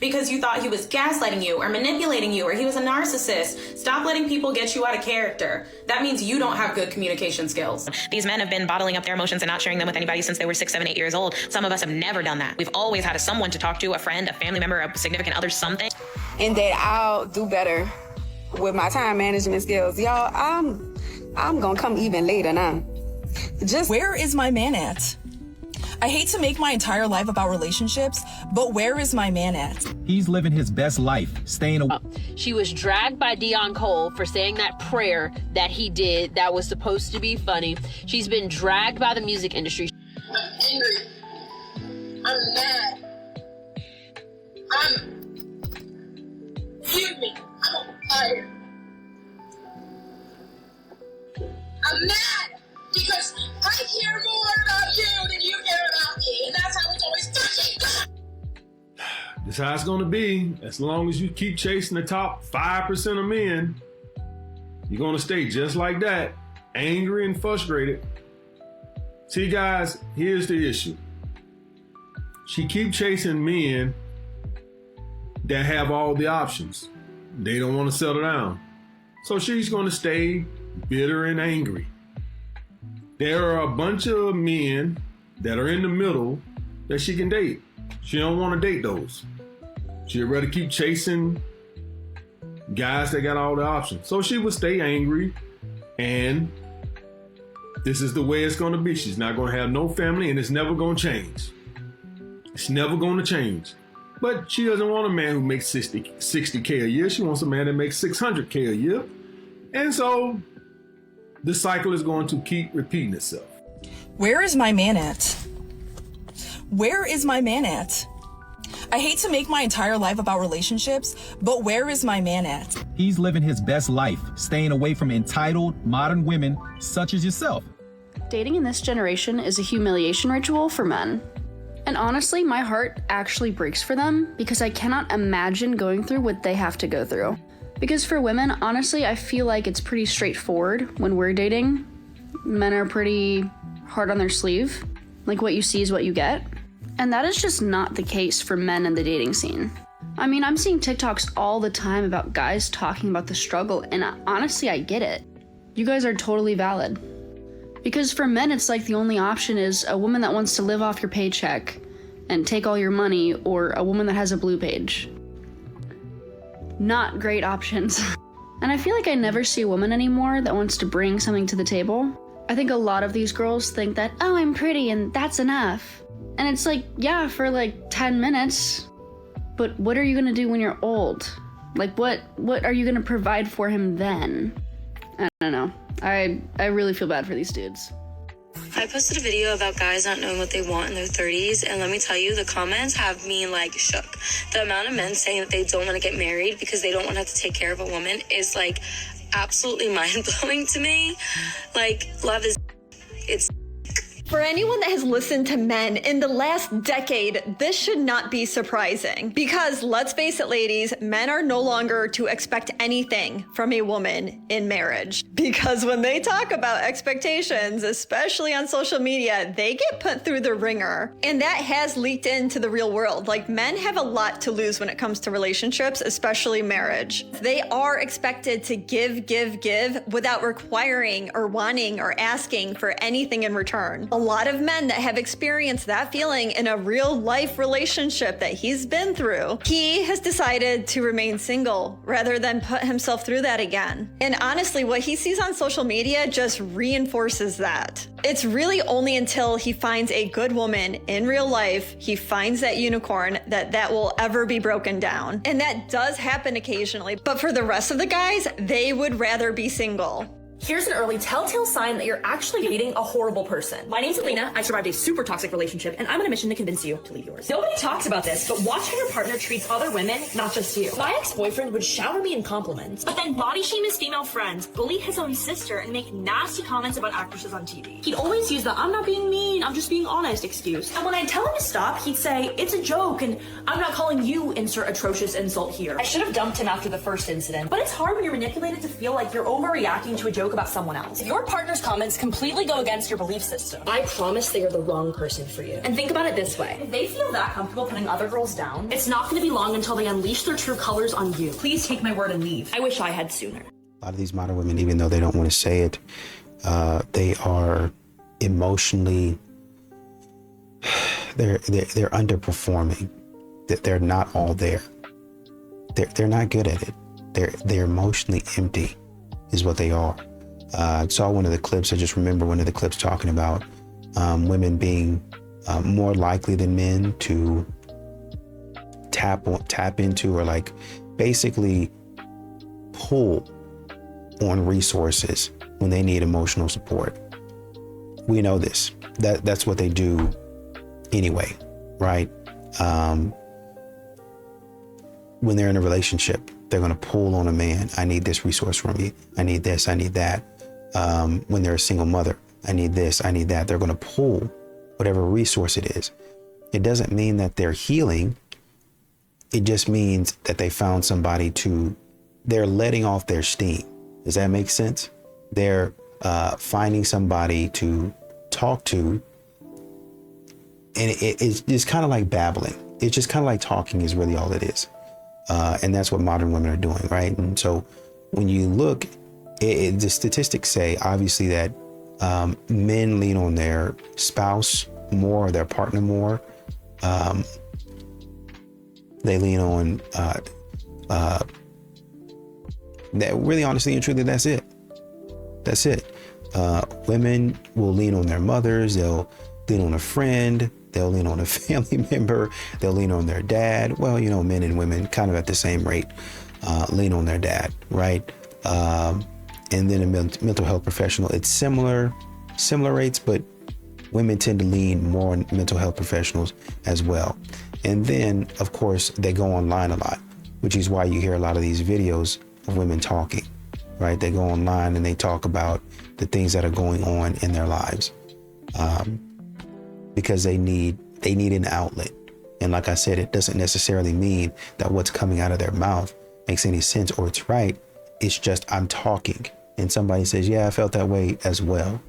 because you thought he was gaslighting you or manipulating you or he was a narcissist. Stop letting people get you out of character. That means you don't have good communication skills. These men have been bottling up their emotions and not sharing them with anybody since they were 6, 7, 8 years old. Some of us have never done that. We've always had someone to talk to, a friend, a family member, a significant other, something. And that I'll do better with my time management skills. Y'all, I'm gonna come even later now. Where is my man at? I hate to make my entire life about relationships, but where is my man at? He's living his best life, staying away. She was dragged by Dion Cole for saying that prayer that he did that was supposed to be funny. She's been dragged by the music industry. I'm angry. I'm mad. Excuse me. I'm tired. I'm mad because I care more about you than you care about me, and that's how it's always fucking done. This is how it's gonna be. As long as you keep chasing the top 5% of men, you're gonna stay just like that, angry and frustrated. See, guys, here's the issue. She keep chasing men that have all the options. They don't want to settle down. So she's gonna stay bitter and angry. There are a bunch of men that are in the middle that she can date. She don't want to date those. She'd rather keep chasing guys that got all the options. So she would stay angry, and this is the way it's going to be. She's not going to have no family, and it's never going to change. It's never going to change. But she doesn't want a man who makes 60K a year. She wants a man that makes 600K a year. And so the cycle is going to keep repeating itself. Where is my man at? Where is my man at? I hate to make my entire life about relationships, but where is my man at? He's living his best life, staying away from entitled, modern women such as yourself. Dating in this generation is a humiliation ritual for men. And honestly, my heart actually breaks for them because I cannot imagine going through what they have to go through. Because for women, honestly, I feel like it's pretty straightforward when we're dating. Men are pretty hard on their sleeve. Like what you see is what you get. And that is just not the case for men in the dating scene. I mean, I'm seeing TikToks all the time about guys talking about the struggle, and honestly, I get it. You guys are totally valid. Because for men, it's like the only option is a woman that wants to live off your paycheck and take all your money, or a woman that has a blue page. Not great options. And I feel like I never see a woman anymore that wants to bring something to the table. I think a lot of these girls think that, oh, I'm pretty and that's enough. And it's like, yeah, for like 10 minutes, but what are you gonna do when you're old? Like what are you gonna provide for him then? I don't know. I really feel bad for these dudes. I posted a video about guys not knowing what they want in their 30s, and let me tell you, the comments have me like shook. The amount of men saying that they don't want to get married because they don't want to have to take care of a woman is like absolutely mind-blowing to me. Like, love is, it's For anyone that has listened to men in the last decade, this should not be surprising. Because let's face it, ladies, men are no longer to expect anything from a woman in marriage. Because when they talk about expectations, especially on social media, they get put through the ringer. And that has leaked into the real world. Like, men have a lot to lose when it comes to relationships, especially marriage. They are expected to give without requiring or wanting or asking for anything in return. A lot of men that have experienced that feeling in a real life relationship that he's been through, he has decided to remain single rather than put himself through that again. And honestly, what he sees on social media just reinforces that. It's really only until he finds a good woman in real life, he finds that unicorn, that will ever be broken down. And that does happen occasionally, but for the rest of the guys, they would rather be single. Here's an early telltale sign that you're actually dating a horrible person. My name's Alina. I survived a super toxic relationship, and I'm on a mission to convince you to leave yours. Nobody talks about this, but watch how your partner treats other women, not just you. My ex-boyfriend would shower me in compliments, but then body shame his female friends, bully his own sister, and make nasty comments about actresses on TV. He'd always use the "I'm not being mean, I'm just being honest" excuse. And when I'd tell him to stop, he'd say, "It's a joke, and I'm not calling you insert atrocious insult here." I should have dumped him after the first incident, but it's hard when you're manipulated to feel like you're overreacting to a joke joke about someone else. If your partner's comments completely go against your belief system, I promise they are the wrong person for you. And think about it this way. If they feel that comfortable putting other girls down, it's not going to be long until they unleash their true colors on you. Please take my word and leave. I wish I had sooner. A lot of these modern women, even though they don't want to say it, they are emotionally, they're underperforming. They're not all there. They're not good at it. They're emotionally empty is what they are. I saw one of the clips. I just remember one of the clips talking about women being more likely than men to tap into, or like basically pull on resources when they need emotional support. We know this. That's what they do anyway, right? When they're in a relationship, they're going to pull on a man. I need this resource from you. I need this. I need that. When they're a single mother, I need this. I need that. They're going to pull whatever resource it is. It doesn't mean that they're healing. It just means that they found somebody they're letting off their steam. Does that make sense? They're finding somebody to talk to. And it's kind of like babbling. It's just kind of like talking is really all it is. And that's what modern women are doing, right? And so when you look, the statistics say, obviously, that men lean on their spouse more, or their partner more. They lean on that. Really, honestly and truly, that's it. That's it. Women will lean on their mothers. They'll lean on a friend. They'll lean on a family member. They'll lean on their dad. Well, men and women kind of at the same rate lean on their dad, right? And then a mental health professional, it's similar rates, but women tend to lean more on mental health professionals as well. And then, of course, they go online a lot, which is why you hear a lot of these videos of women talking, right? They go online and they talk about the things that are going on in their lives. Because they need an outlet. And like I said, it doesn't necessarily mean that what's coming out of their mouth makes any sense or it's right. It's just, I'm talking. And somebody says, yeah, I felt that way as well.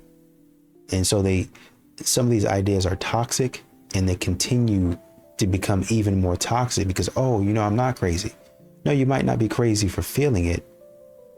And so some of these ideas are toxic, and they continue to become even more toxic because, I'm not crazy. No, you might not be crazy for feeling it,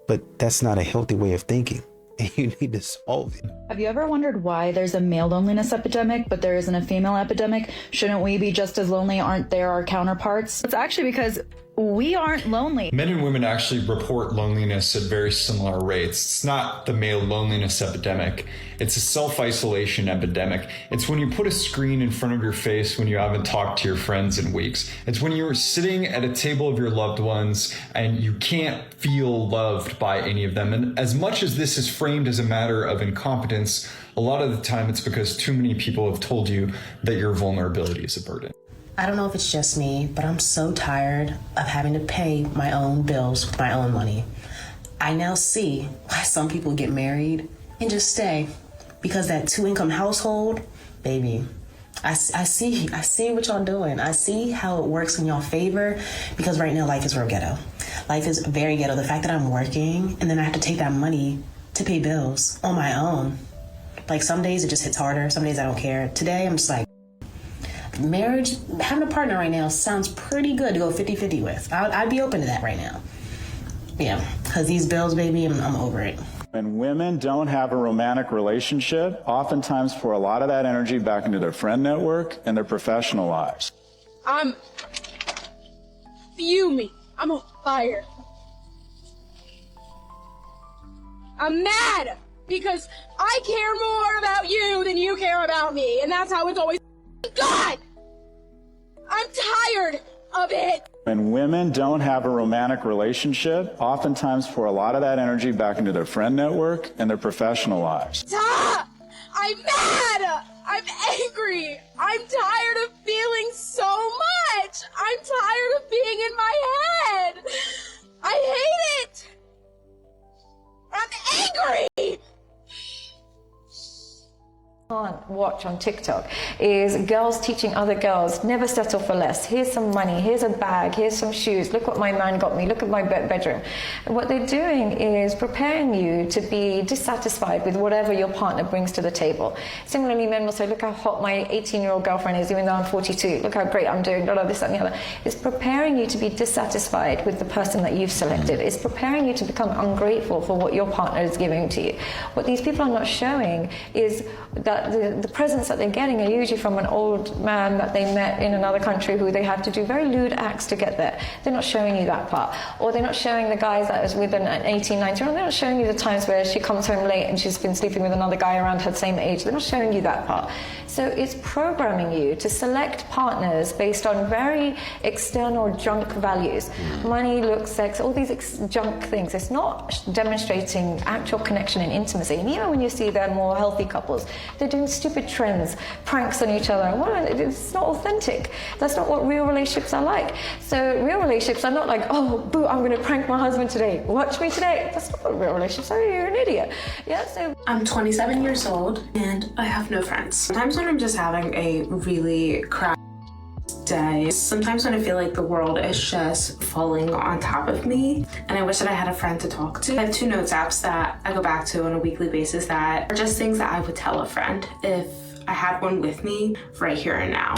but that's not a healthy way of thinking. And you need to solve it. Have you ever wondered why there's a male loneliness epidemic, but there isn't a female epidemic? Shouldn't we be just as lonely? Aren't there our counterparts? It's actually because we aren't lonely. Men and women actually report loneliness at very similar rates. It's not the male loneliness epidemic. It's a self-isolation epidemic. It's when you put a screen in front of your face when you haven't talked to your friends in weeks. It's when you're sitting at a table of your loved ones and you can't feel loved by any of them. And as much as this is framed as a matter of incompetence, a lot of the time it's because too many people have told you that your vulnerability is a burden. I don't know if it's just me, but I'm so tired of having to pay my own bills with my own money. I now see why some people get married and just stay. Because that 2-income household, baby, I see what y'all doing. I see how it works in y'all favor, because right now life is real ghetto. Life is very ghetto. The fact that I'm working and then I have to take that money to pay bills on my own. Like some days it just hits harder. Some days I don't care. Today I'm just like, marriage, having a partner right now sounds pretty good to go 50-50 with. I'd be open to that right now. Yeah, because these bills, baby, I'm over it. When women don't have a romantic relationship, oftentimes pour a lot of that energy back into their friend network and their professional lives. I'm fuming. I'm on fire. I'm mad because I care more about you than you care about me, and that's how it's always. God! I'm tired of it. When women don't have a romantic relationship, oftentimes pour a lot of that energy back into their friend network and their professional lives. I'm mad! I'm angry! I'm tired of feeling so much! I'm tired of being in my head! I hate it! I'm angry! Hold on. watch on TikTok is girls teaching other girls, never settle for less. Here's some money, here's a bag, here's some shoes, look what my man got me, look at my bedroom. And what they're doing is preparing you to be dissatisfied with whatever your partner brings to the table. Similarly, men will say, look how hot my 18-year-old girlfriend is, even though I'm 42, look how great I'm doing, blah, blah, this, that, and the other. It's preparing you to be dissatisfied with the person that you've selected. It's preparing you to become ungrateful for what your partner is giving to you. What these people are not showing is that the presents that they're getting are usually from an old man that they met in another country who they had to do very lewd acts to get there. They're not showing you that part. Or they're not showing the guys that was with an 18, 19-year-old. They're not showing you the times where she comes home late and she's been sleeping with another guy around her same age. They're not showing you that part. So it's programming you to select partners based on very external junk values. Money, looks, sex, all these junk things. It's not demonstrating actual connection and intimacy. And even when you see their more healthy couples, they're doing stupid trends, pranks on each other. Well, it's not authentic. That's not what real relationships are like. So real relationships are not like, oh, boo, I'm going to prank my husband today. Watch me today. That's not what real relationships are. You're an idiot. Yeah. So I'm 27 years old and I have no friends. Sometimes when I'm just having a really crap day, sometimes when I feel like the world is just falling on top of me and I wish that I had a friend to talk to. I have 2 notes apps that I go back to on a weekly basis that are just things that I would tell a friend if I had one with me right here and now.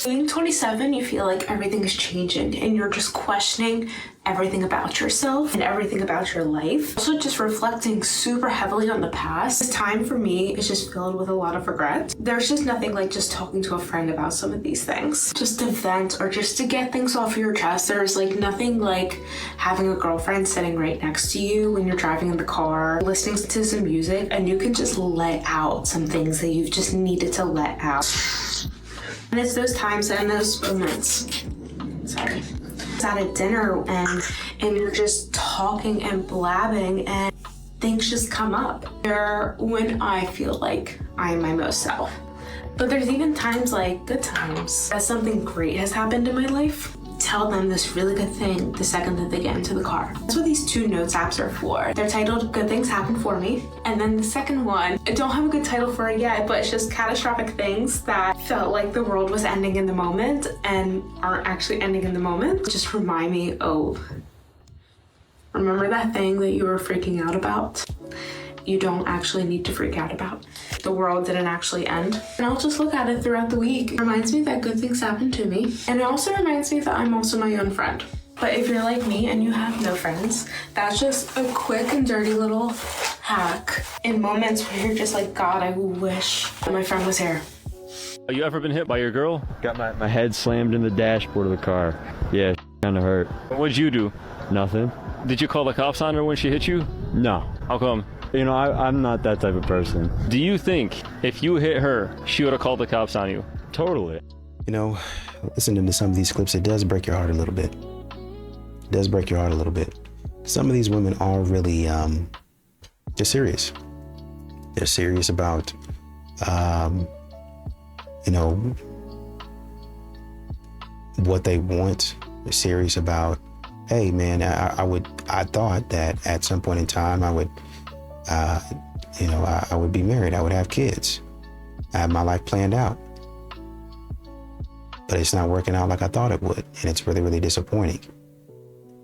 Being 27, you feel like everything is changing and you're just questioning everything about yourself and everything about your life. Also just reflecting super heavily on the past. This time for me is just filled with a lot of regret. There's just nothing like just talking to a friend about some of these things. Just to vent or just to get things off your chest. There's like nothing like having a girlfriend sitting right next to you when you're driving in the car, listening to some music, and you can just let out some things that you've just needed to let out. And it's those times and those moments. Sorry. It's at a dinner and you're just talking and blabbing and things just come up. They're when I feel like I'm my most self. But there's even times like good times that something great has happened in my life. Tell them this really good thing the second that they get into the car. That's what these 2 notes apps are for. They're titled Good Things Happen For Me. And then the second one, I don't have a good title for it yet, but it's just catastrophic things that felt like the world was ending in the moment and aren't actually ending in the moment. Just remind me, oh, remember that thing that you were freaking out about? You don't actually need to freak out about. The world didn't actually end. And I'll just look at it throughout the week. It reminds me that good things happen to me. And it also reminds me that I'm also my own friend. But if you're like me and you have no friends, that's just a quick and dirty little hack in moments where you're just like, God, I wish my friend was here. You ever been hit by your girl? Got my head slammed in the dashboard of the car. Yeah, kind of hurt. What'd you do? Nothing. Did you call the cops on her when she hit you? No. How come? You know, I'm not that type of person. Do you think if you hit her, she would have called the cops on you? Totally. You know, listening to some of these clips, it does break your heart a little bit. It does break your heart a little bit. Some of these women are really, they're serious. They're serious about, you know, what they want. They're serious about, hey man, I thought that at some point in time I would, you know, I would be married. I would have kids. I have my life planned out. But it's not working out like I thought it would. And it's really, really disappointing.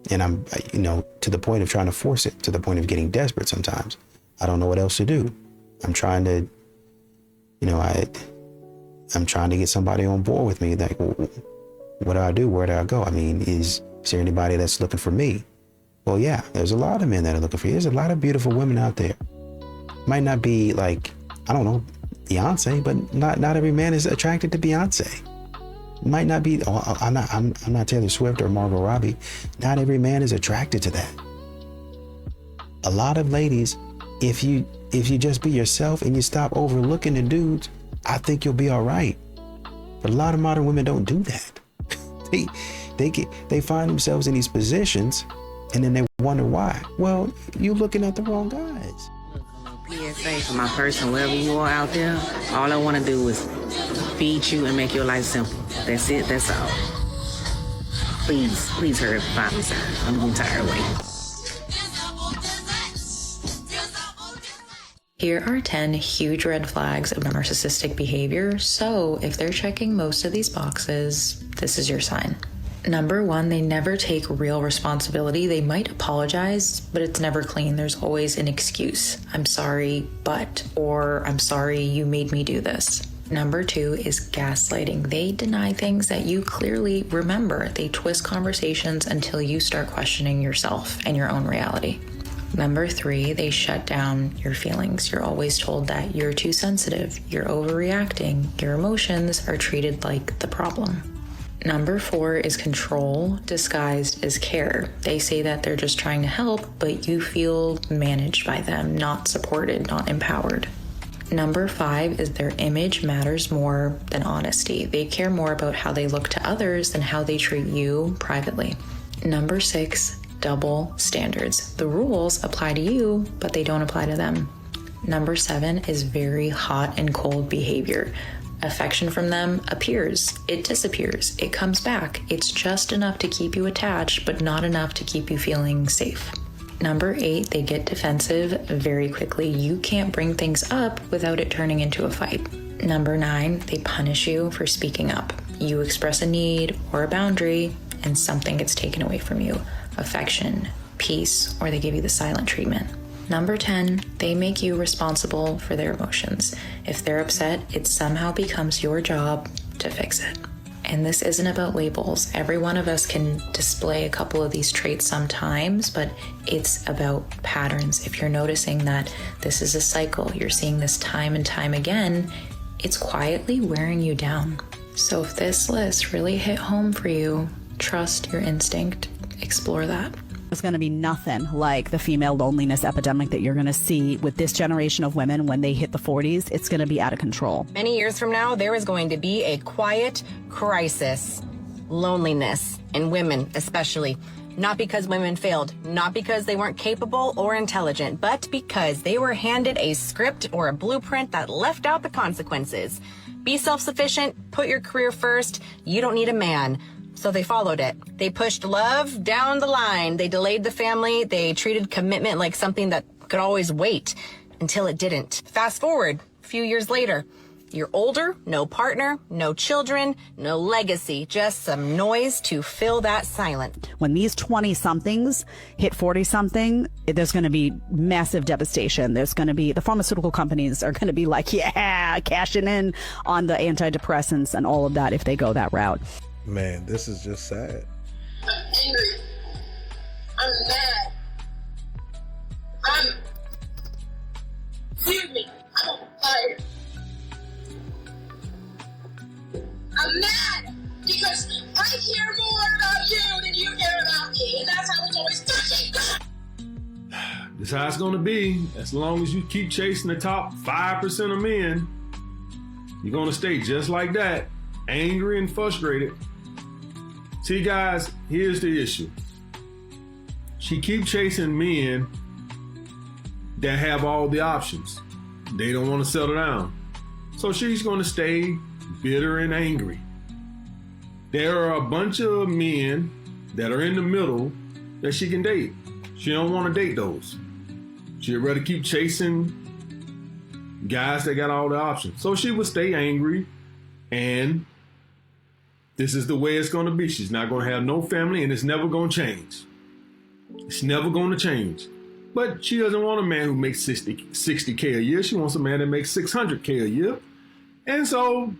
And I'm, you know, to the point of trying to force it, to the point of getting desperate sometimes. I don't know what else to do. I'm trying to, you know, I'm trying to get somebody on board with me. Like, what do I do? Where do I go? I mean, is there anybody that's looking for me? Well, yeah, there's a lot of men that are looking for you. There's a lot of beautiful women out there. Might not be like, I don't know, Beyonce, but not every man is attracted to Beyonce. Might not be, oh, I'm not Taylor Swift or Margot Robbie. Not every man is attracted to that. A lot of ladies, if you just be yourself and you stop overlooking the dudes, I think you'll be all right. But a lot of modern women don't do that. They find themselves in these positions and then they wonder why. Well, you looking at the wrong guys. PSA for my person, wherever you are out there, all I want to do is feed you and make your life simple. That's it, that's all. Please hurry up and find me, sir. I'm getting tired of waiting. Here are 10 huge red flags of narcissistic behavior, so if they're checking most of these boxes, this is your sign. Number 1, they never take real responsibility. They might apologize, but it's never clean. There's always an excuse. I'm sorry, but, or I'm sorry you made me do this. Number 2 is gaslighting. They deny things that you clearly remember. They twist conversations until you start questioning yourself and your own reality. Number 3, they shut down your feelings. You're always told that you're too sensitive, you're overreacting, your emotions are treated like the problem. Number 4 is control disguised as care. They say that they're just trying to help, but you feel managed by them, not supported, not empowered. Number 5 is their image matters more than honesty. They care more about how they look to others than how they treat you privately. Number 6, double standards. The rules apply to you, but they don't apply to them. Number 7 is very hot and cold behavior. Affection from them appears, it disappears, it comes back. It's just enough to keep you attached, but not enough to keep you feeling safe. Number 8, they get defensive very quickly. You can't bring things up without it turning into a fight. Number 9, they punish you for speaking up. You express a need or a boundary, and something gets taken away from you. Affection, peace, or they give you the silent treatment. Number 10, they make you responsible for their emotions. If they're upset, it somehow becomes your job to fix it. And this isn't about labels. Every one of us can display a couple of these traits sometimes, but it's about patterns. If you're noticing that this is a cycle, you're seeing this time and time again, it's quietly wearing you down. So if this list really hit home for you, trust your instinct. Explore that. There's going to be nothing like the female loneliness epidemic that you're going to see with this generation of women when they hit the 40s. It's going to be out of control. Many years from now, there is going to be a quiet crisis, loneliness in women especially. Not because women failed, not because they weren't capable or intelligent, but because they were handed a script or a blueprint that left out the consequences. Be self-sufficient, put your career first, you don't need a man. So they followed it. They pushed love down the line. They delayed the family. They treated commitment like something that could always wait until it didn't. Fast forward a few years later. You're older, no partner, no children, no legacy, just some noise to fill that silence. When these 20-somethings hit 40-something, there's going to be massive devastation. There's going to be, the pharmaceutical companies are going to be like, yeah, cashing in on the antidepressants and all of that if they go that route. Man, this is just sad. I'm angry. I'm mad. Excuse me. I'm tired. I'm mad because I care more about you than you care about me, and that's how it's always fucking done. This is how it's gonna be. As long as you keep chasing the top 5% of men, you're gonna stay just like that, angry and frustrated. See, guys, here's the issue. She keeps chasing men that have all the options. They don't want to settle down. So she's going to stay bitter and angry. There are a bunch of men that are in the middle that she can date. She don't want to date those. She'd rather keep chasing guys that got all the options. So she will stay angry, and this is the way it's going to be. She's not going to have no family, and it's never going to change. It's never going to change. But she doesn't want a man who makes 60K a year. She wants a man that makes 600K a year. And so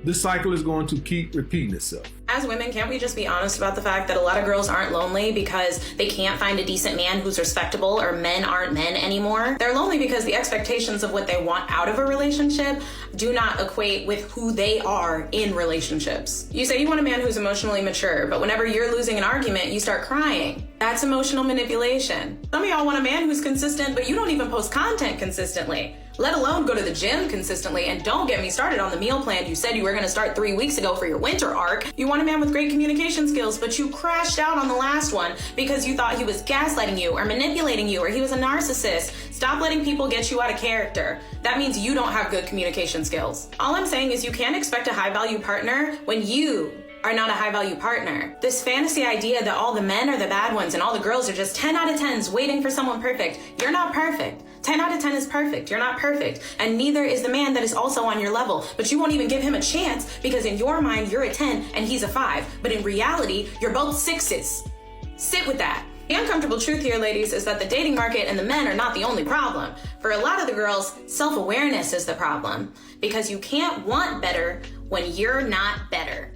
the cycle is going to keep repeating itself. As women, can't we just be honest about the fact that a lot of girls aren't lonely because they can't find a decent man who's respectable, or men aren't men anymore? They're lonely because the expectations of what they want out of a relationship do not equate with who they are in relationships. You say you want a man who's emotionally mature, but whenever you're losing an argument, you start crying. That's emotional manipulation. Some of y'all want a man who's consistent, but you don't even post content consistently, let alone go to the gym consistently. And don't get me started on the meal plan you said you were going to start 3 weeks ago for your winter arc. You want a man with great communication skills, but you crashed out on the last one because you thought he was gaslighting you or manipulating you or he was a narcissist. Stop letting people get you out of character. That means you don't have good communication skills. All I'm saying is you can't expect a high-value partner when you are not a high-value partner. This fantasy idea that all the men are the bad ones and all the girls are just 10 out of 10s waiting for someone perfect. You're not perfect. 10 out of 10 is perfect. You're not perfect. And neither is the man that is also on your level. But you won't even give him a chance because in your mind, you're a 10 and he's a 5. But in reality, you're both 6s. Sit with that. The uncomfortable truth here, ladies, is that the dating market and the men are not the only problem. For a lot of the girls, self-awareness is the problem. Because you can't want better when you're not better.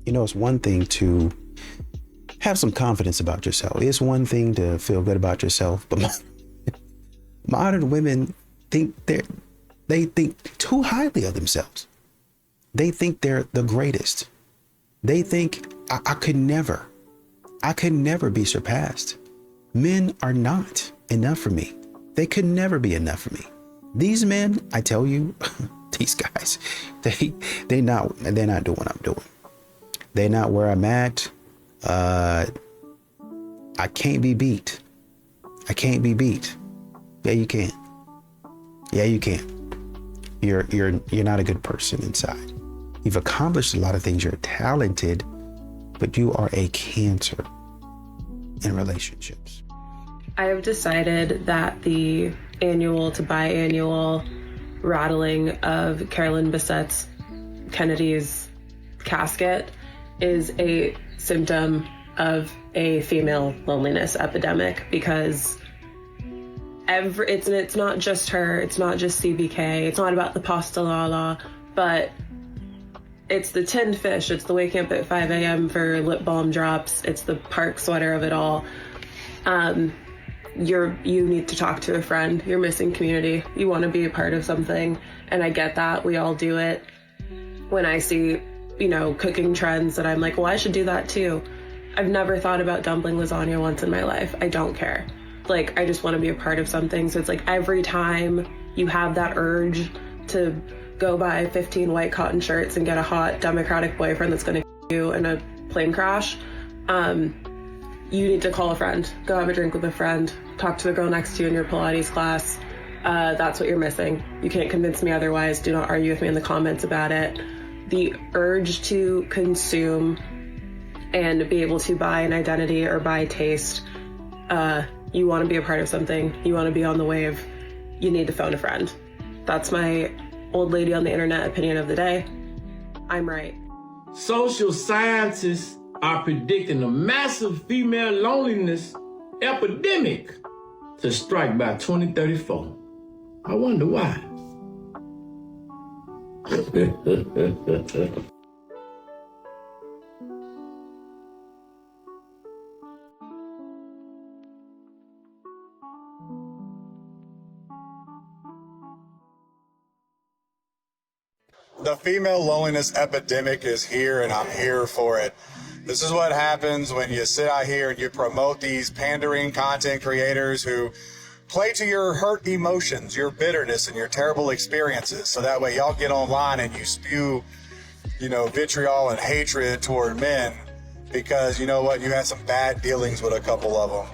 You know, it's one thing to have some confidence about yourself. It's one thing to feel good about yourself, but modern women think they think too highly of themselves. They think they're the greatest. They think I could never be surpassed. Men are not enough for me. They could never be enough for me. These men, I tell you, these guys, they're not doing what I'm doing. They're not where I'm at. I can't be beat. I can't be beat. Yeah, you can. Yeah, you can. You're not a good person inside. You've accomplished a lot of things. You're talented, but you are a cancer in relationships. I have decided that the annual to biannual rattling of Carolyn Bessette's Kennedy's casket is a symptom of a female loneliness epidemic, because it's not just her, it's not just CBK, it's not about the pasta la, but it's the tinned fish, it's the waking up at 5 a.m. for lip balm drops, it's the park sweater of it all. You need to talk to a friend, you're missing community, you want to be a part of something, and I get that, we all do it. When I see, cooking trends that I'm like, well, I should do that too. I've never thought about dumpling lasagna once in my life. I don't care. I just want to be a part of something. So it's like every time you have that urge to go buy 15 white cotton shirts and get a hot Democratic boyfriend that's going to you in a plane crash, you need to call a friend, go have a drink with a friend, talk to the girl next to you in your Pilates class. That's what you're missing. You can't convince me otherwise. Do not argue with me in the comments about it. The urge to consume and be able to buy an identity or buy taste, you want to be a part of something, you want to be on the wave, you need to phone a friend. That's my old lady on the internet opinion of the day. I'm right. Social scientists are predicting a massive female loneliness epidemic to strike by 2034. I wonder why. The female loneliness epidemic is here, and I'm here for it. This is what happens when you sit out here and you promote these pandering content creators who play to your hurt emotions, your bitterness, and your terrible experiences. So that way y'all get online and you spew, vitriol and hatred toward men because, you know what, you had some bad dealings with a couple of them.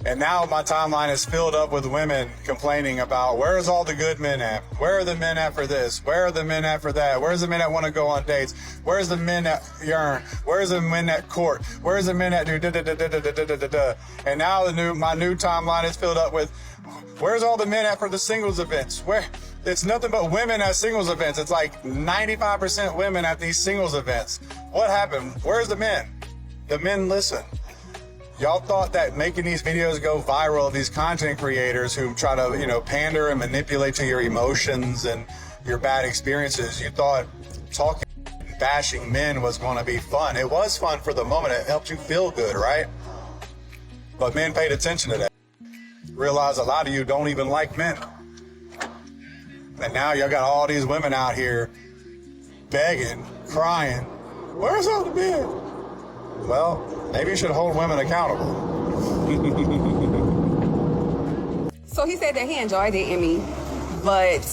And now my timeline is filled up with women complaining about, where's all the good men at? Where are the men at for this? Where are the men at for that? Where's the men that want to go on dates? Where's the men that yearn? Where's the men that court? Where's the men that do da-da-da-da-da-da-da-da-da? And now my new timeline is filled up with, where's all the men at for the singles events? Where? It's nothing but women at singles events. It's like 95% women at these singles events. What happened? Where's the men? The men listen. Y'all thought that making these videos go viral, these content creators who try to, pander and manipulate to your emotions and your bad experiences, you thought talking, bashing men was going to be fun. It was fun for the moment. It helped you feel good, right? But men paid attention to that. Realized a lot of you don't even like men. And now y'all got all these women out here begging, crying, where's all the men? Well, maybe you should hold women accountable. So he said that he enjoyed dating me, but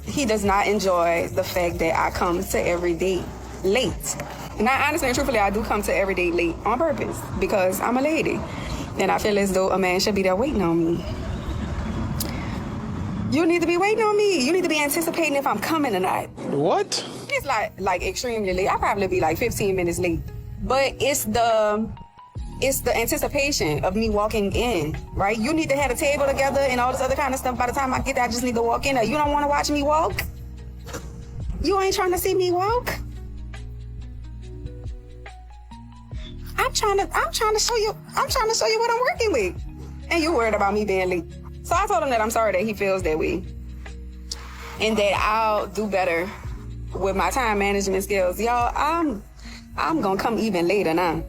he does not enjoy the fact that I come to every date late. And I honestly and truthfully, I do come to every date late on purpose because I'm a lady. And I feel as though a man should be there waiting on me. You need to be waiting on me. You need to be anticipating if I'm coming or not. What? It's like extremely late. I'll probably be like 15 minutes late. But it's the it's the anticipation of me walking in, right? You need to have a table together and all this other kind of stuff. By the time I get there, I just need to walk in. You don't want to watch me walk? You ain't trying to see me walk? I'm trying to show you what I'm working with. And you worried about me being late. So I told him that I'm sorry that he feels that way. And that I'll do better with my time management skills. Y'all, I'm gonna come even later now.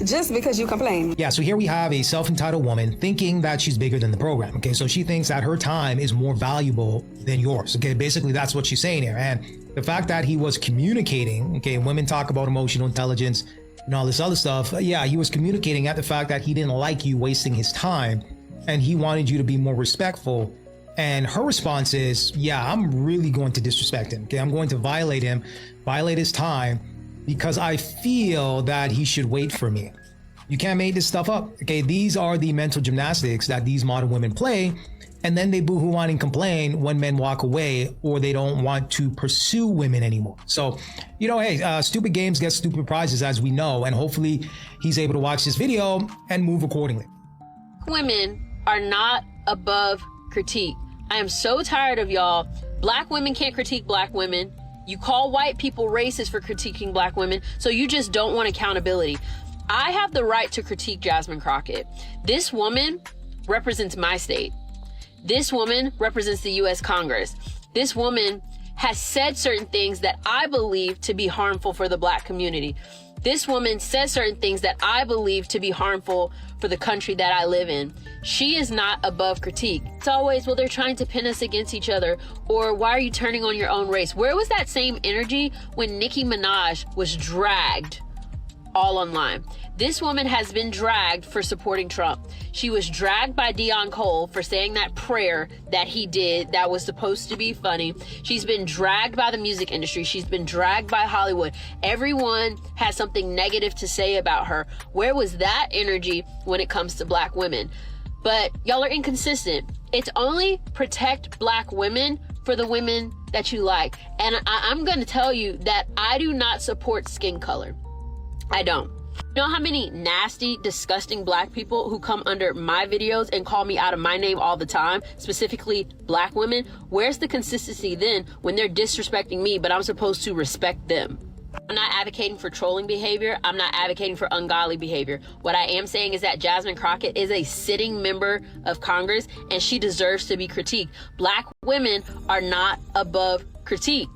Just because you complain. Yeah, so here we have a self-entitled woman thinking that she's bigger than the program. Okay, so she thinks that her time is more valuable than yours. Okay, basically that's what she's saying here. And the fact that he was communicating, okay, women talk about emotional intelligence and all this other stuff. Yeah, he was communicating at the fact that he didn't like you wasting his time and he wanted you to be more respectful. And her response is, yeah, I'm really going to disrespect him. Okay, I'm going to violate him, violate his time, because I feel that he should wait for me. You can't make this stuff up. Okay, these are the mental gymnastics that these modern women play, and then they boohoo on and complain when men walk away or they don't want to pursue women anymore. So, you know, hey, stupid games get stupid prizes, as we know, and hopefully he's able to watch this video and move accordingly. Women are not above critique. I am so tired of y'all. Black women can't critique black women. You call white people racist for critiquing black women, so you just don't want accountability. I have the right to critique Jasmine Crockett. This woman represents my state. This woman represents the U.S. Congress. This woman has said certain things that I believe to be harmful for the black community. This woman says certain things that I believe to be harmful for the country that I live in. She is not above critique. It's always, well, they're trying to pin us against each other, or why are you turning on your own race? Where was that same energy when Nicki Minaj was dragged all online? This woman has been dragged for supporting Trump. She was dragged by Dion Cole for saying that prayer that he did that was supposed to be funny. She's been dragged by the music industry. She's been dragged by Hollywood. Everyone has something negative to say about her. Where was that energy when it comes to black women? But y'all are inconsistent. It's only protect black women for the women that you like. And I'm going to tell you that I do not support skin color. I don't. You know how many nasty, disgusting black people who come under my videos and call me out of my name all the time, specifically black women? Where's the consistency then when they're disrespecting me, but I'm supposed to respect them? I'm not advocating for trolling behavior. I'm not advocating for ungodly behavior. What I am saying is that Jasmine Crockett is a sitting member of Congress and she deserves to be critiqued. Black women are not above critique.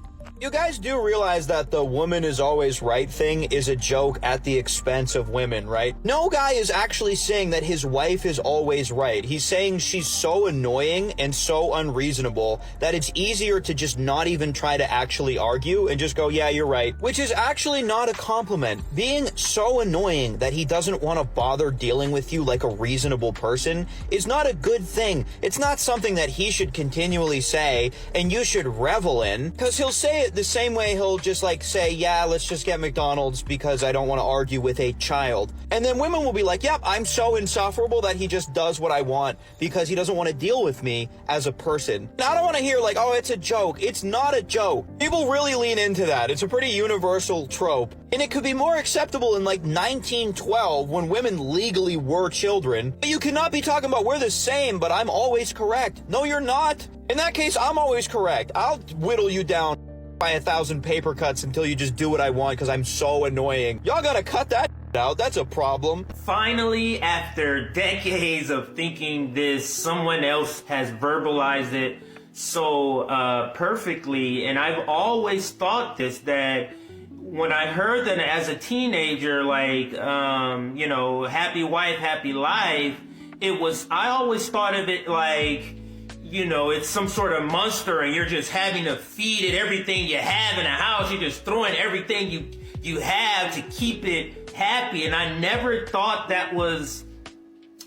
You guys do realize that the woman is always right thing is a joke at the expense of women, right? No guy is actually saying that his wife is always right. He's saying she's so annoying and so unreasonable that it's easier to just not even try to actually argue and just go, yeah, you're right, which is actually not a compliment. Being so annoying that he doesn't want to bother dealing with you like a reasonable person is not a good thing. It's not something that he should continually say and you should revel in, because he'll say it the same way he'll just like say, yeah, let's just get McDonald's because I don't want to argue with a child. And then women will be like, yep, I'm so insufferable that he just does what I want because he doesn't want to deal with me as a person. Now, I don't want to hear like, oh, it's a joke. It's not a joke. People really lean into that. It's a pretty universal trope. And it could be more acceptable in like 1912 when women legally were children. But you cannot be talking about we're the same, but I'm always correct. No, you're not. In that case, I'm always correct. I'll whittle you down by 1,000 paper cuts until you just do what I want because I'm so annoying. Y'all gotta cut that out. That's a problem. Finally, after decades of thinking this, someone else has verbalized it so perfectly. And I've always thought this, that when I heard that as a teenager, like, you know, happy wife, happy life, I always thought of it like, you know, it's some sort of monster and you're just having to feed it everything you have in a house. You're just throwing everything you have to keep it happy. And I never thought that was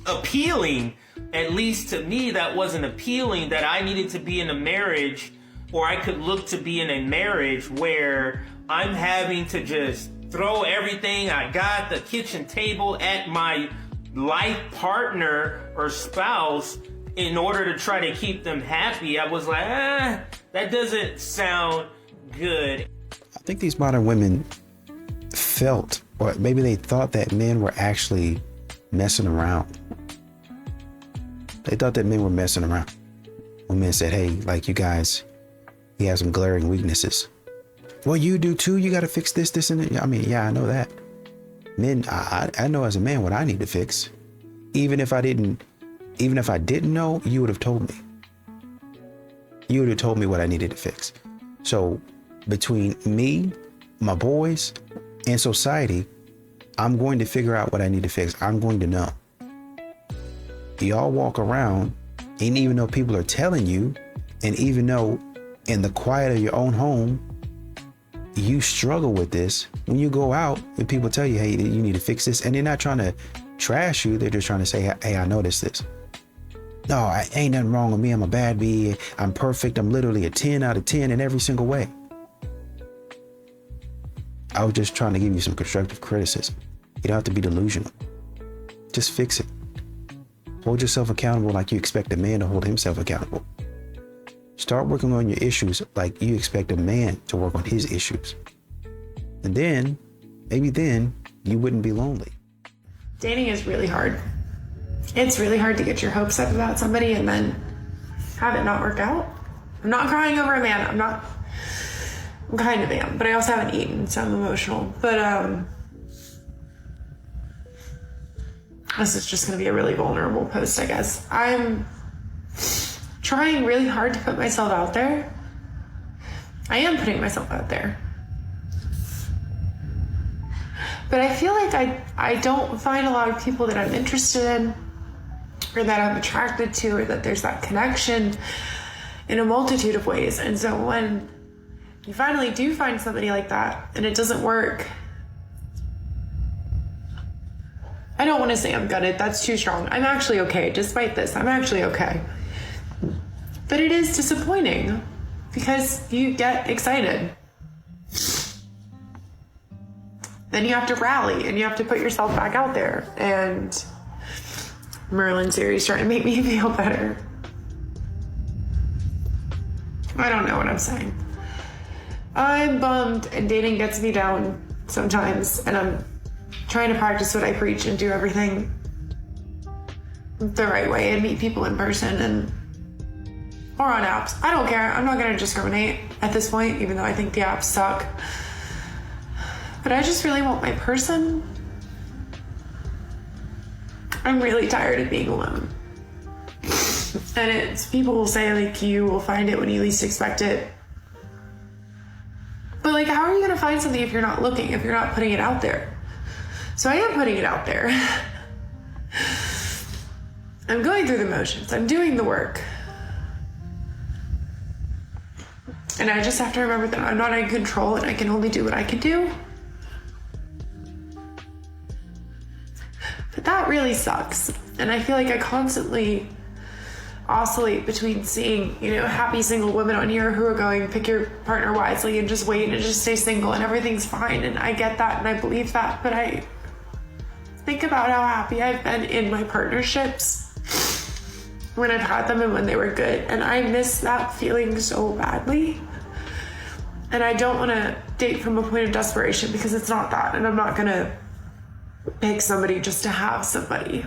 appealing. At least to me, that wasn't appealing, that I needed to be in a marriage, or I could look to be in a marriage where I'm having to just throw everything I got, the kitchen table, at my life partner or spouse in order to try to keep them happy. I was like, that doesn't sound good. I think these modern women felt Or maybe they thought that men were actually messing around. They thought that men were messing around. When men said, hey, like, you guys, he has some glaring weaknesses. Well, you do too. You got to fix this, this, and that. I mean, yeah, I know that. Men, I know as a man what I need to fix. Even if I didn't know, you would have told me. You would have told me what I needed to fix. So between me, my boys, and society, I'm going to figure out what I need to fix. I'm going to know. Y'all walk around, and even though people are telling you, and even though in the quiet of your own home, you struggle with this, when you go out and people tell you, hey, you need to fix this, and they're not trying to trash you, they're just trying to say, hey, I noticed this. No, I ain't nothing wrong with me. I'm a bad bee. I'm perfect. I'm literally a 10 out of 10 in every single way. I was just trying to give you some constructive criticism. You don't have to be delusional. Just fix it. Hold yourself accountable like you expect a man to hold himself accountable. Start working on your issues like you expect a man to work on his issues. And then, maybe then, you wouldn't be lonely. Dating is really hard. It's really hard to get your hopes up about somebody and then have it not work out. I'm not crying over a man. I'm kind of am, but I also haven't eaten, so I'm emotional. But this is just going to be a really vulnerable post, I guess. I'm trying really hard to put myself out there. I am putting myself out there. But I feel like I don't find a lot of people that I'm interested in, or that I'm attracted to, or that there's that connection in a multitude of ways. And so when you finally do find somebody like that and it doesn't work, I don't want to say I'm gutted. That's too strong. I'm actually okay. Despite this, I'm actually okay. But it is disappointing because you get excited. Then you have to rally and you have to put yourself back out there. And Merlin series trying to make me feel better. I don't know what I'm saying. I'm bummed and dating gets me down sometimes, and I'm trying to practice what I preach and do everything the right way and meet people in person and or on apps. I don't care. I'm not going to discriminate at this point, even though I think the apps suck. But I just really want my person. I'm really tired of being alone. And it's, people will say, like, you will find it when you least expect it. But, like, how are you going to find something if you're not looking, if you're not putting it out there? So I am putting it out there. I'm going through the motions. I'm doing the work. And I just have to remember that I'm not in control and I can only do what I can do. But that really sucks. And I feel like I constantly oscillate between seeing, happy single women on here who are going, pick your partner wisely and just wait and just stay single and everything's fine. And I get that and I believe that, but I think about how happy I've been in my partnerships when I've had them and when they were good. And I miss that feeling so badly. And I don't want to date from a point of desperation because it's not that. And I'm not going to pick somebody just to have somebody.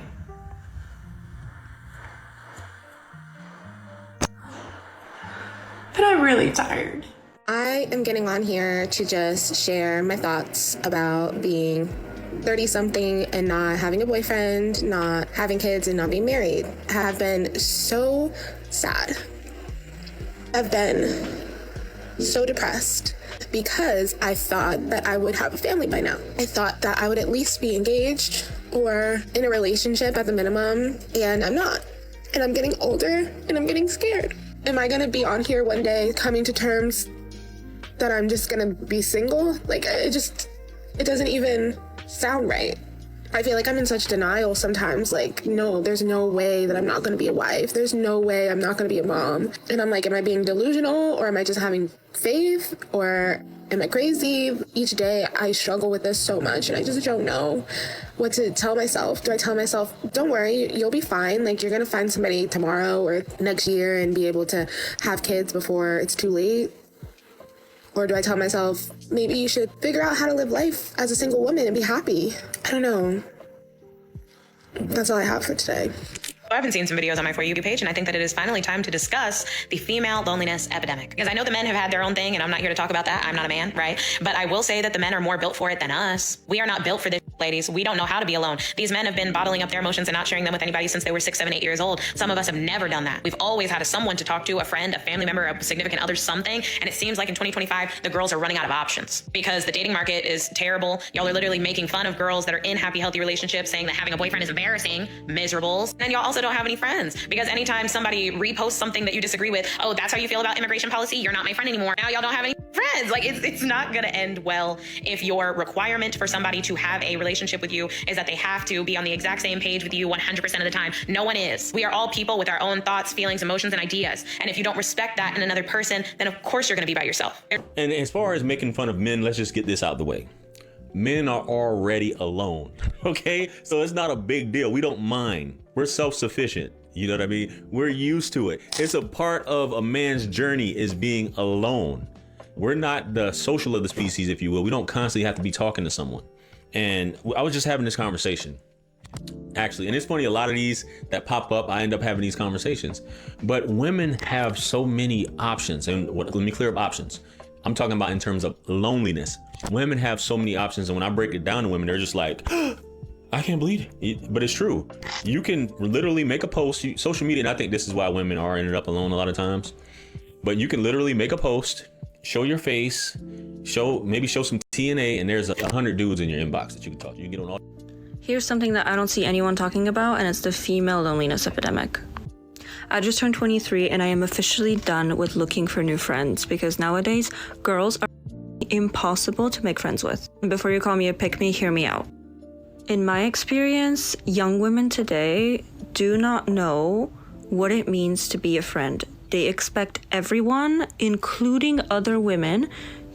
But I'm really tired. I am getting on here to just share my thoughts about being 30-something and not having a boyfriend, not having kids, and not being married. I have been so sad. I've been so depressed because I thought that I would have a family by now. I thought that I would at least be engaged or in a relationship at the minimum, and I'm not. And I'm getting older and I'm getting scared. Am I gonna be on here one day coming to terms that I'm just gonna be single? Like, it doesn't even sound right. I feel like I'm in such denial sometimes. Like, no, there's no way that I'm not gonna be a wife. There's no way I'm not gonna be a mom. And I'm like, am I being delusional, or am I just having faith, or am I crazy? Each day I struggle with this so much and I just don't know what to tell myself. Do I tell myself, don't worry, you'll be fine. Like, you're gonna find somebody tomorrow or next year and be able to have kids before it's too late? Or do I tell myself, maybe you should figure out how to live life as a single woman and be happy? I don't know. That's all I have for today. I've been seeing some videos on my For You page, and I think that it is finally time to discuss the female loneliness epidemic. Because I know the men have had their own thing, and I'm not here to talk about that. I'm not a man, right? But I will say that the men are more built for it than us. We are not built for this, ladies. We don't know how to be alone. These men have been bottling up their emotions and not sharing them with anybody since they were 6, 7, 8 years old. Some of us have never done that. We've always had someone to talk to, a friend, a family member, a significant other, something. And it seems like in 2025, the girls are running out of options because the dating market is terrible. Y'all are literally making fun of girls that are in happy, healthy relationships, saying that having a boyfriend is embarrassing, miserables. And y'all also don't have any friends. Because anytime somebody reposts something that you disagree with, oh, that's how you feel about immigration policy, you're not my friend anymore. Now y'all don't have any friends. Like, it's not gonna end well if your requirement for somebody to have a relationship with you is that they have to be on the exact same page with you 100% of the time. No one is. We are all people with our own thoughts, feelings, emotions, and ideas. And if you don't respect that in another person, then of course you're gonna be by yourself. And as far as making fun of men, let's just get this out the way. Men are already alone, okay? So it's not a big deal. We don't mind. We're self-sufficient. You know what I mean? We're used to it. It's a part of a man's journey is being alone. We're not the social of the species, if you will. We don't constantly have to be talking to someone. And I was just having this conversation, actually. And it's funny, a lot of these that pop up, I end up having these conversations. But women have so many options. And let me clear up options. I'm talking about in terms of loneliness. Women have so many options. And when I break it down to women, they're just like, I can't believe it, but it's true. You can literally make a post, social media, and I think this is why women are ended up alone a lot of times, but you can literally make a post, show your face, maybe show some TNA, and there's 100 dudes in your inbox that you can talk to. You can get on all. Here's something that I don't see anyone talking about, and it's the female loneliness epidemic. I just turned 23, and I am officially done with looking for new friends, because nowadays, girls are impossible to make friends with. And before you call me a pick-me, hear me out. In my experience, young women today do not know what it means to be a friend. They expect everyone, including other women,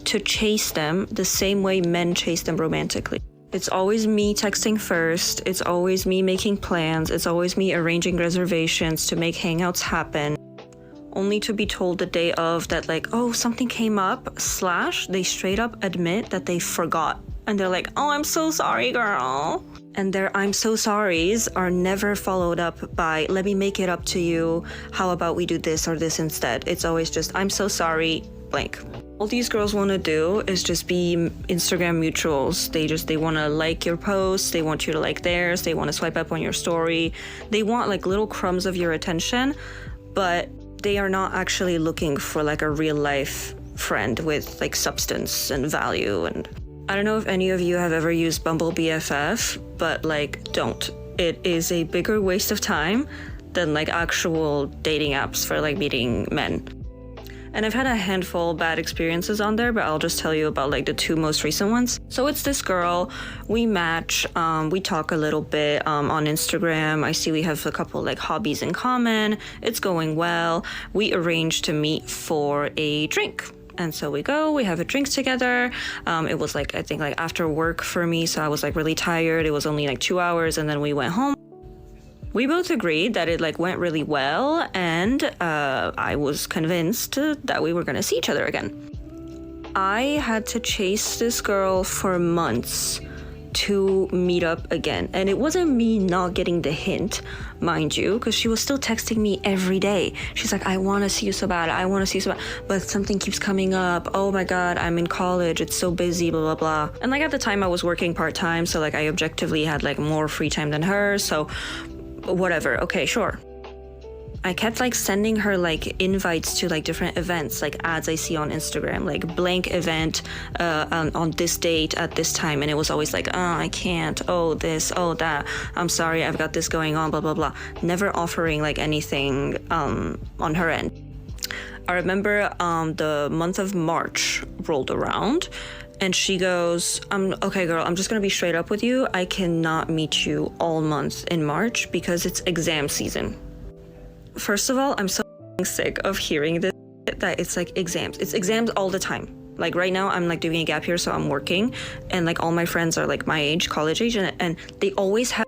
to chase them the same way men chase them romantically. It's always me texting first. It's always me making plans. It's always me arranging reservations to make hangouts happen. Only to be told the day of that, like, oh, something came up, / they straight up admit that they forgot. And they're like, oh, I'm so sorry, girl. And their I'm so sorries are never followed up by, let me make it up to you. How about we do this or this instead? It's always just, I'm so sorry, blank. All these girls want to do is just be Instagram mutuals. They want to like your posts. They want you to like theirs. They want to swipe up on your story. They want like little crumbs of your attention, but they are not actually looking for like a real life friend with like substance and value. And I don't know if any of you have ever used Bumble BFF, but like, don't. It is a bigger waste of time than like actual dating apps for like meeting men. And I've had a handful of bad experiences on there, but I'll just tell you about like the 2 most recent ones. So it's this girl, we match, we talk a little bit on Instagram. I see we have a couple like hobbies in common. It's going well. We arrange to meet for a drink. And so we go, we have a drink together. It was like, I think like after work for me. So I was like really tired. It was only like 2 hours and then we went home. We both agreed that it like went really well. And I was convinced that we were gonna see each other again. I had to chase this girl for months to meet up again. And it wasn't me not getting the hint, mind you, because she was still texting me every day. She's like, I want to see you so bad. I want to see you so bad. But something keeps coming up. Oh my God, I'm in college. It's so busy, blah, blah, blah. And like at the time I was working part-time. So like I objectively had like more free time than her. So whatever. Okay, sure. I kept like sending her like invites to like different events, like ads I see on Instagram, like blank event on this date at this time. And it was always like, oh, I can't. Oh, this, oh, that. I'm sorry, I've got this going on, blah, blah, blah. Never offering like anything on her end. I remember the month of March rolled around and she goes, okay, girl, I'm just going to be straight up with you. I cannot meet you all month in March because it's exam season. First of all, I'm so sick of hearing this, that it's like exams. It's exams all the time. Like right now, I'm like doing a gap year, so I'm working. And like all my friends are like my age, college age, and they always have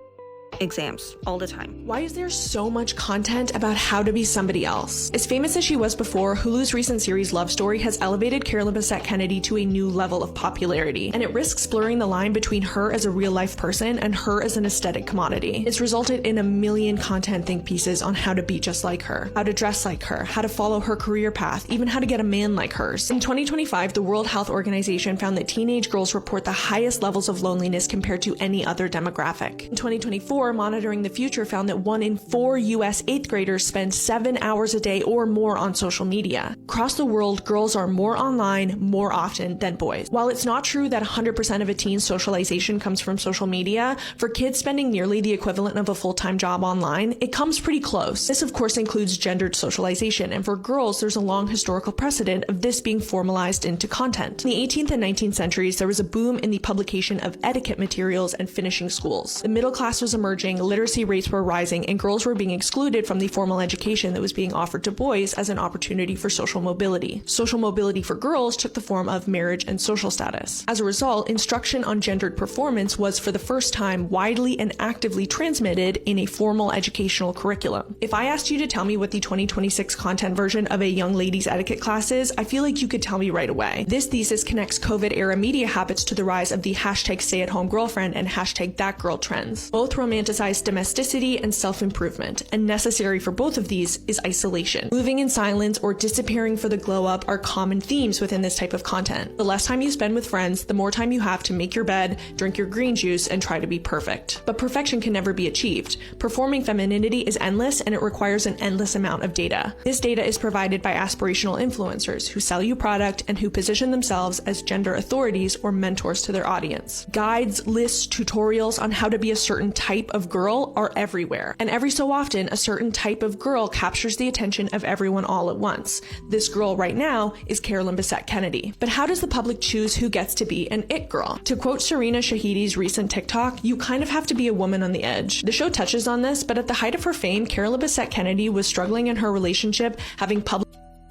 exams all the time. Why is there so much content about how to be somebody else? As famous as she was before, Hulu's recent series Love Story has elevated Carolyn Bessette Kennedy to a new level of popularity, and it risks blurring the line between her as a real-life person and her as an aesthetic commodity. It's resulted in a million content think pieces on how to be just like her, how to dress like her, how to follow her career path, even how to get a man like hers. In 2025, the World Health Organization found that teenage girls report the highest levels of loneliness compared to any other demographic. In 2024, Monitoring the Future found that 1 in 4 US 8th graders spend 7 hours a day or more on social media. Across the world, girls are more online more often than boys. While it's not true that 100% of a teen's socialization comes from social media, for kids spending nearly the equivalent of a full-time job online, it comes pretty close. This, of course, includes gendered socialization, and for girls, there's a long historical precedent of this being formalized into content. In the 18th and 19th centuries, there was a boom in the publication of etiquette materials and finishing schools. The middle class was emerging, literacy rates were rising, and girls were being excluded from the formal education that was being offered to boys as an opportunity for social mobility. Social mobility for girls took the form of marriage and social status. As a result, instruction on gendered performance was for the first time widely and actively transmitted in a formal educational curriculum. If I asked you to tell me what the 2026 content version of a young ladies etiquette class is, I feel like you could tell me right away. This thesis connects COVID-era media habits to the rise of the hashtag stay-at-home girlfriend and hashtag that girl trends. Both romanticize domesticity and self-improvement, and necessary for both of these is isolation. Moving in silence or disappearing for the glow-up are common themes within this type of content. The less time you spend with friends, the more time you have to make your bed, drink your green juice, and try to be perfect. But perfection can never be achieved. Performing femininity is endless, and it requires an endless amount of data. This data is provided by aspirational influencers who sell you product and who position themselves as gender authorities or mentors to their audience. Guides, lists, tutorials on how to be a certain type of girl are everywhere. And every so often, a certain type of girl captures the attention of everyone all at once. This girl right now is Carolyn Bessette Kennedy. But how does the public choose who gets to be an it girl? To quote Serena Shahidi's recent TikTok, you kind of have to be a woman on the edge. The show touches on this, but at the height of her fame, Carolyn Bessette Kennedy was struggling in her relationship, having public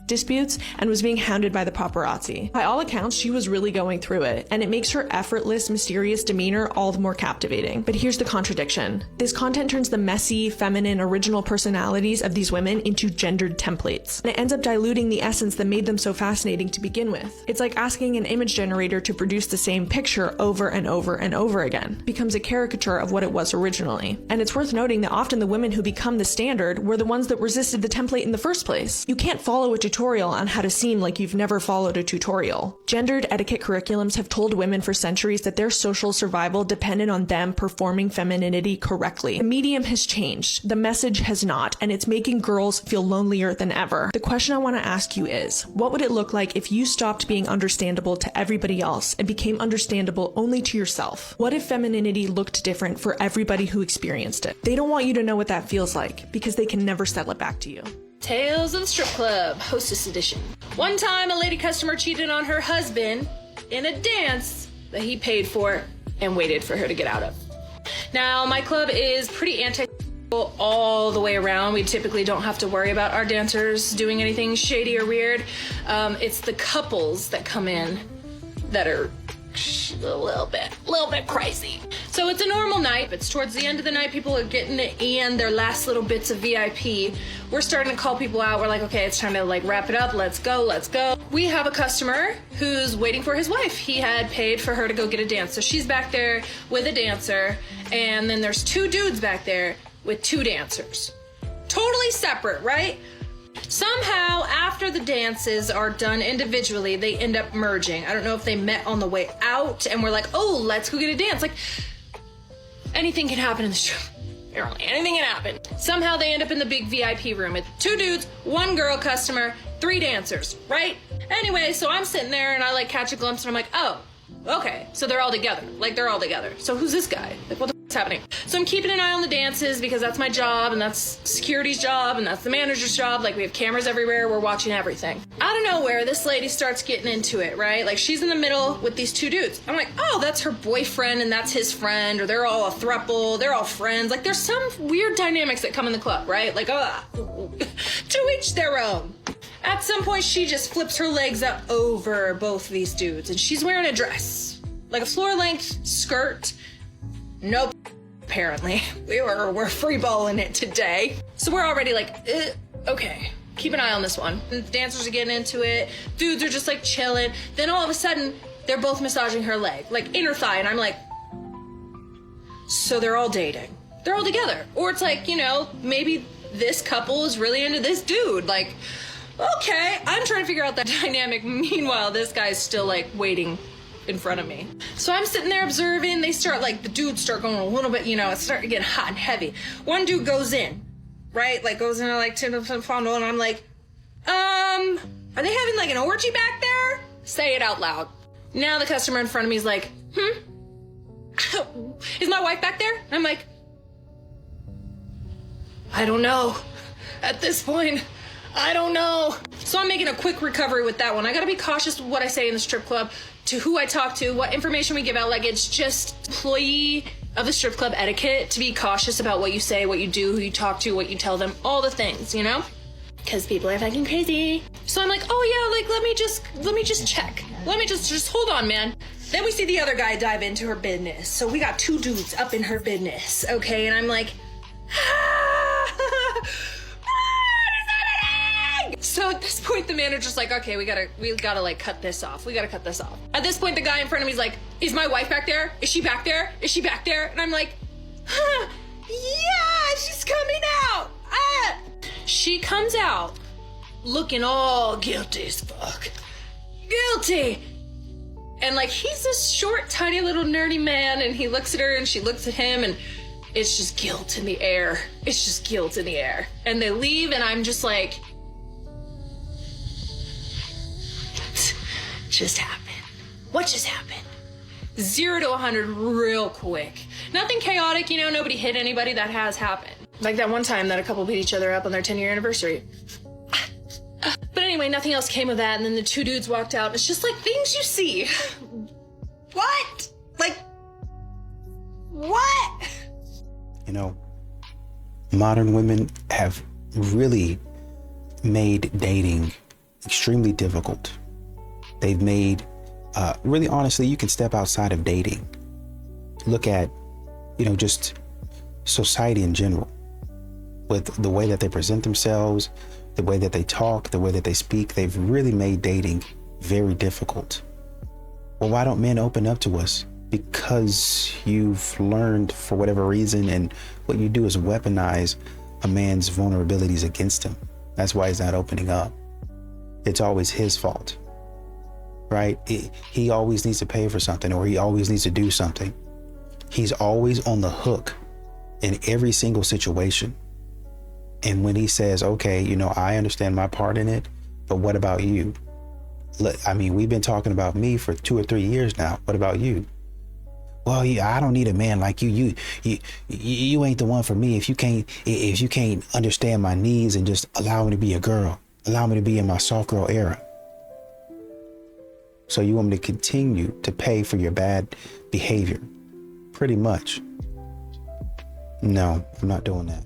disputes, and was being hounded by the paparazzi. By all accounts, she was really going through it, and it makes her effortless, mysterious demeanor all the more captivating. But here's the contradiction. This content turns the messy, feminine, original personalities of these women into gendered templates, and it ends up diluting the essence that made them so fascinating to begin with. It's like asking an image generator to produce the same picture over and over and over again. It becomes a caricature of what it was originally. And it's worth noting that often the women who become the standard were the ones that resisted the template in the first place. You can't follow a tutorial on how to seem like you've never followed a tutorial. Gendered etiquette curriculums have told women for centuries that their social survival depended on them performing femininity correctly. The medium has changed, the message has not, and it's making girls feel lonelier than ever. The question I want to ask you is, what would it look like if you stopped being understandable to everybody else and became understandable only to yourself? What if femininity looked different for everybody who experienced it? They don't want you to know what that feels like because they can never sell it back to you. Tales of the Strip Club, Hostess Edition. One time, a lady customer cheated on her husband in a dance that he paid for and waited for her to get out of. Now, my club is pretty all the way around. We typically don't have to worry about our dancers doing anything shady or weird. It's the couples that come in that are a little bit crazy. So it's a normal night. It's towards the end of the night. People are getting in their last little bits of VIP. We're starting to call people out. We're like, okay, it's time to wrap it up. Let's go. We have a customer who's waiting for his wife. He had paid for her to go get a dance. So she's back there with a dancer. And then there's 2 dudes back there with 2 dancers. Totally separate, right? Somehow, after the dances are done individually, they end up merging. I don't know if they met on the way out and were like, oh, let's go get a dance. Like, anything can happen in this show. Apparently, anything can happen. Somehow they end up in the big VIP room with 2 dudes, 1 girl customer, 3 dancers, right? Anyway, so I'm sitting there and I catch a glimpse and I'm like, oh, okay. So they're all together. They're all together. So who's this guy? What the f***'s happening? So I'm keeping an eye on the dances because that's my job and that's security's job and that's the manager's job. We have cameras everywhere. We're watching everything. Out of nowhere, this lady starts getting into it, right? She's in the middle with these 2 dudes. I'm like, oh, that's her boyfriend and that's his friend, or they're all a throuple, they're all friends. There's some weird dynamics that come in the club, right? To each their own. At some point, she just flips her legs up over both these dudes, and she's wearing a dress. A floor-length skirt, no apparently. We're freeballing it today. So we're already like, okay, keep an eye on this one. And the dancers are getting into it. Dudes are just like chilling. Then all of a sudden, they're both massaging her leg, like inner thigh. And I'm like, so they're all dating. They're all together. Or it's like, maybe this couple is really into this dude. Like, okay, I'm trying to figure out that dynamic. Meanwhile, this guy's still like waiting in front of me. So I'm sitting there observing. They start the dudes start going a little bit, it's starting to get hot and heavy. One dude goes in, right? Like goes into to the fondle, and I'm like, are they having like an orgy back there? Say it out loud. Now the customer in front of me is like, is my wife back there? And I'm like, I don't know. At this point, I don't know. So I'm making a quick recovery with that one. I gotta be cautious with what I say in the strip club, to who I talk to, what information we give out. Like, it's just employee of the strip club etiquette to be cautious about what you say, what you do, who you talk to, what you tell them, all the things, Because people are fucking crazy. So I'm like, oh yeah, let me just check. Let me just hold on, man. Then we see the other guy dive into her business. So we got two dudes up in her business, okay? And I'm like, what is happening? So at this point, the manager's like, okay, we gotta cut this off. We gotta cut this off. At this point, the guy in front of me is like, is my wife back there? Is she back there? Is she back there? And I'm like, yeah, she's coming out. She comes out looking all guilty as fuck. Guilty. And he's this short, tiny little nerdy man, and he looks at her and she looks at him, and it's just guilt in the air. It's just guilt in the air. And they leave, and I'm just like, what just happened? What just happened? 0 to 100 real quick. Nothing chaotic, nobody hit anybody. That has happened. Like that one time that a couple beat each other up on their 10-year anniversary. But anyway, nothing else came of that, and then the two dudes walked out. It's just things you see. What? What? Modern women have really made dating extremely difficult. They've made, really honestly, you can step outside of dating. Look at, just society in general, with the way that they present themselves, the way that they talk, the way that they speak. They've really made dating very difficult. Well, why don't men open up to us? Because you've learned for whatever reason, and what you do is weaponize a man's vulnerabilities against him. That's why he's not opening up. It's always his fault, right? He always needs to pay for something, or he always needs to do something. He's always on the hook in every single situation. And when he says, okay, I understand my part in it, but what about you? We've been talking about me for 2 or 3 years now. What about you? Well, yeah, I don't need a man like you. You ain't the one for me if you can't understand my needs and just allow me to be a girl. Allow me to be in my soft girl era. So you want me to continue to pay for your bad behavior? Pretty much. No, I'm not doing that.